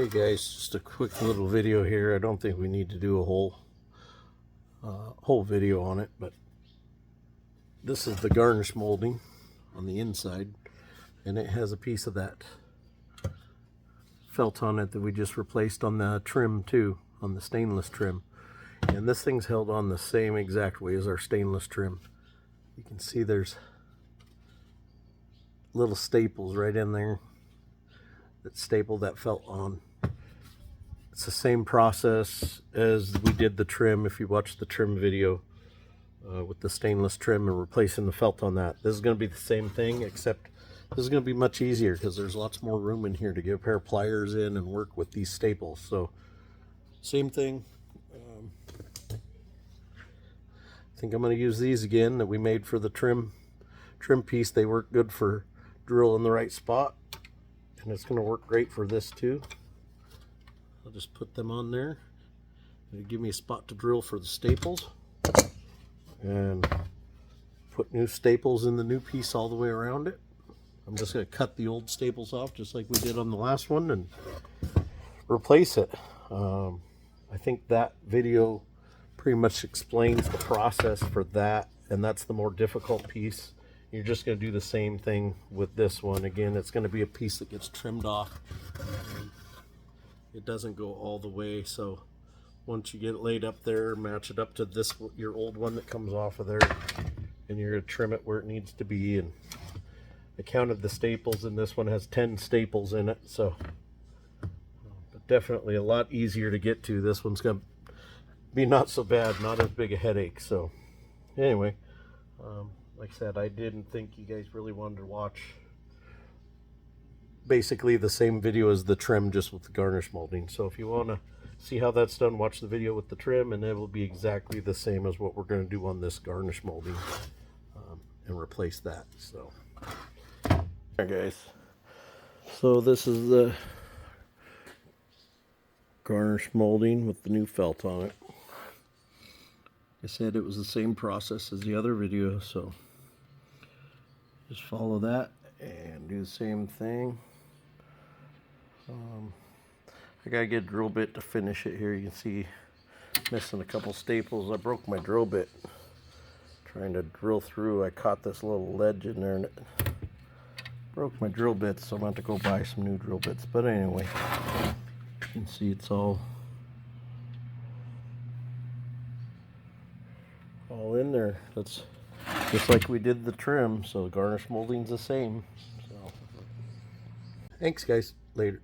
Hey guys, just a quick little video here. I don't think we need to do a whole video on it, but this is the garnish molding on the inside, and it has a piece of that felt on it that we just replaced on the trim too, on the stainless trim. And this thing's held on the same exact way as our stainless trim. You can see there's little staples right in there that staple that felt on. It's the same process as we did the trim. If you watch the trim video with the stainless trim and replacing the felt on that, this is going to be the same thing, except this is going to be much easier because there's lots more room in here to get a pair of pliers in and work with these staples. So same thing. I think I'm going to use these again that we made for the trim piece. They work good for drill in the right spot, and it's going to work great for this too. I'll just put them on there. It'll give me a spot to drill for the staples, and put new staples in the new piece all the way around it. I'm just going to cut the old staples off just like we did on the last one and replace it. I think that video pretty much explains the process for that, and that's the more difficult piece. You're just going to do the same thing with this one. Again, it's going to be a piece that gets trimmed off. It doesn't go all the way, so once you get it laid up there, match it up to this, your old one that comes off of there, and you're going to trim it where it needs to be. And I counted the staples, and this one has 10 staples in it, so but definitely a lot easier to get to. This one's going to be not so bad, not as big a headache. So anyway, like I said, I didn't think you guys really wanted to watch basically the same video as the trim, just with the garnish molding. So if you want to see how that's done, watch the video with the trim, and it will be exactly the same as what we're going to do on this garnish molding, and replace that. So alright guys, so this is the garnish molding with the new felt on it. I said it was the same process as the other video, so just follow that and do the same thing. I gotta get a drill bit to finish it here. You can see missing a couple staples. I broke my drill bit trying to drill through. I caught this little ledge in there and it broke my drill bits, so I'm going to have to go buy some new drill bits. But anyway, you can see it's all in there. That's just like we did the trim, so the garnish molding's the same. So thanks guys, later.